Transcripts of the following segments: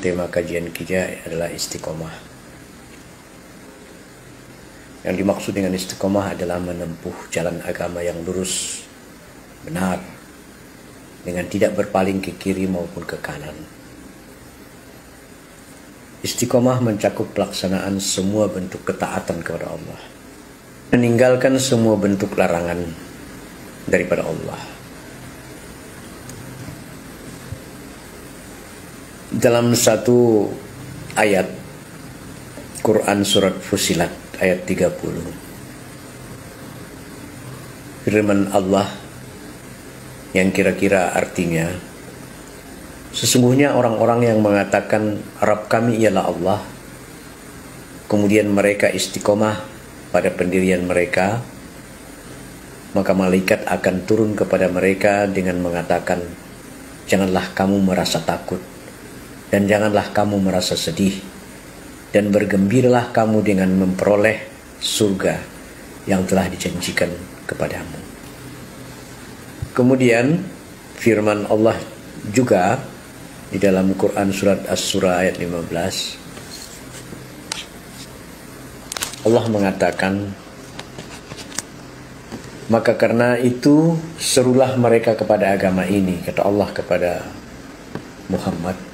tema kajian kita adalah istiqomah. Yang dimaksud dengan istiqomah adalah menempuh jalan agama yang lurus, benar, dengan tidak berpaling ke kiri maupun ke kanan. Istiqomah mencakup pelaksanaan semua bentuk ketaatan kepada Allah, meninggalkan semua bentuk larangan daripada Allah. Dalam satu ayat Quran surat Fussilat ayat 30, firman Allah yang kira-kira artinya, sesungguhnya orang-orang yang mengatakan Rabb kami ialah Allah, kemudian mereka istiqomah pada pendirian mereka, maka malaikat akan turun kepada mereka dengan mengatakan, janganlah kamu merasa takut dan janganlah kamu merasa sedih, dan bergembiralah kamu dengan memperoleh surga yang telah dijanjikan kepadamu. Kemudian firman Allah juga di dalam Quran surat As-Surah ayat 15, Allah mengatakan, maka karena itu serulah mereka kepada agama ini, kata Allah kepada Muhammad,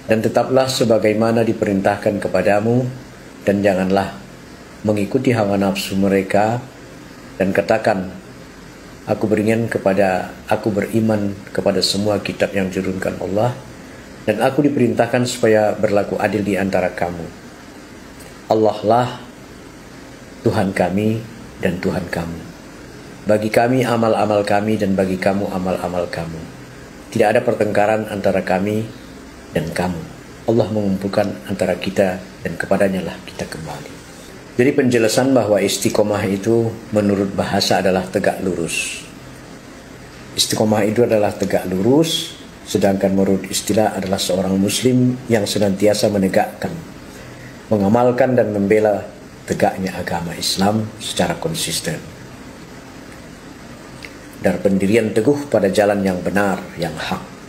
dan tetaplah sebagaimana diperintahkan kepadamu, dan janganlah mengikuti hawa nafsu mereka, dan katakan, aku beriman kepada semua kitab yang diturunkan Allah, dan aku diperintahkan supaya berlaku adil di antara kamu. Allah lah Tuhan kami dan Tuhan kamu. Bagi kami amal-amal kami dan bagi kamu amal-amal kamu. Tidak ada pertengkaran antara kami dan kamu. Allah mengumpulkan antara kita dan kepadanya lah kita kembali. Jadi penjelasan bahwa istiqomah itu menurut bahasa adalah tegak lurus. Istiqomah itu adalah tegak lurus, sedangkan menurut istilah adalah seorang muslim yang senantiasa menegakkan, mengamalkan dan membela tegaknya agama Islam secara konsisten, dan pendirian teguh pada jalan yang benar, yang hak.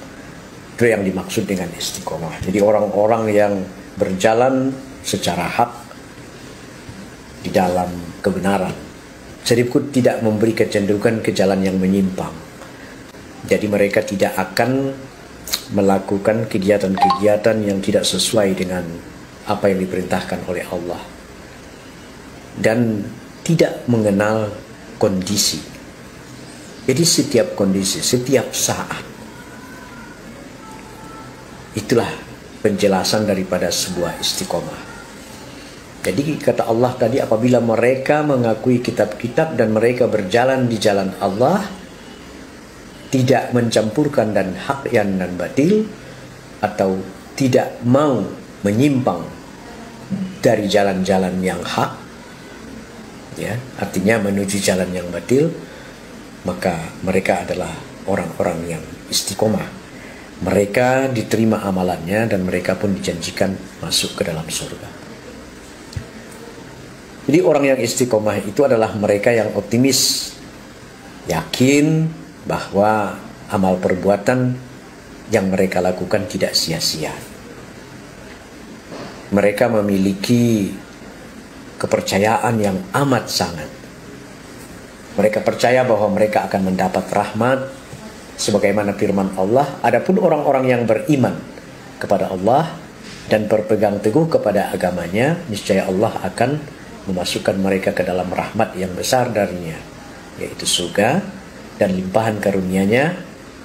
Itu yang dimaksud dengan istiqomah. Jadi orang-orang yang berjalan secara hak di dalam kebenaran, sedikit tidak memberi kecenderungan ke jalan yang menyimpang. Jadi mereka tidak akan melakukan kegiatan-kegiatan yang tidak sesuai dengan apa yang diperintahkan oleh Allah, dan tidak mengenal kondisi. Jadi setiap kondisi, setiap saat, itulah penjelasan daripada sebuah istiqomah. Jadi kata Allah tadi, apabila mereka mengakui kitab-kitab dan mereka berjalan di jalan Allah, tidak mencampurkan dan hak dan batil, atau tidak mau menyimpang dari jalan-jalan yang hak, ya, artinya menuju jalan yang batil, maka mereka adalah orang-orang yang istiqomah. Mereka diterima amalannya dan mereka pun dijanjikan masuk ke dalam surga. Jadi orang yang istiqomah itu adalah mereka yang optimis, yakin bahwa amal perbuatan yang mereka lakukan tidak sia-sia. Mereka memiliki kepercayaan yang amat sangat. Mereka percaya bahwa mereka akan mendapat rahmat, sebagaimana firman Allah, adapun orang-orang yang beriman kepada Allah dan berpegang teguh kepada agamanya, niscaya Allah akan memasukkan mereka ke dalam rahmat yang besar darinya, yaitu surga dan limpahan karunia-Nya,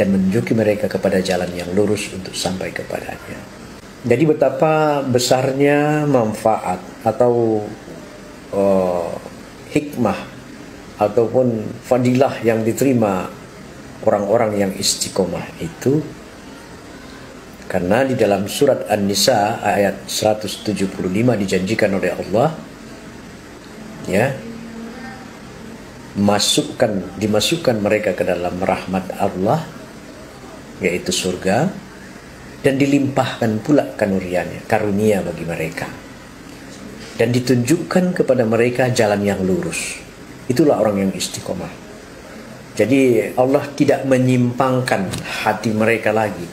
dan menunjuki mereka kepada jalan yang lurus untuk sampai kepadanya. Jadi betapa besarnya manfaat atau hikmah ataupun fadilah yang diterima orang-orang yang istiqomah itu, karena di dalam surat An-Nisa ayat 175 dijanjikan oleh Allah, ya, dimasukkan mereka ke dalam rahmat Allah, yaitu surga, dan dilimpahkan pula karunia bagi mereka, dan ditunjukkan kepada mereka jalan yang lurus. Itulah orang yang istiqomah. Jadi Allah tidak menyimpangkan hati mereka lagi.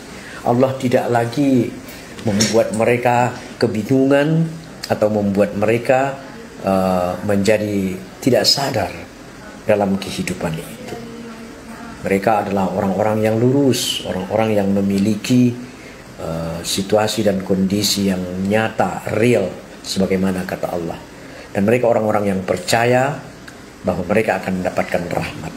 Allah tidak lagi membuat mereka kebingungan atau membuat mereka menjadi tidak sadar dalam kehidupan itu. Mereka adalah orang-orang yang lurus, orang-orang yang memiliki situasi dan kondisi yang nyata, real, sebagaimana kata Allah. Dan mereka orang-orang yang percaya bahwa mereka akan mendapatkan rahmat.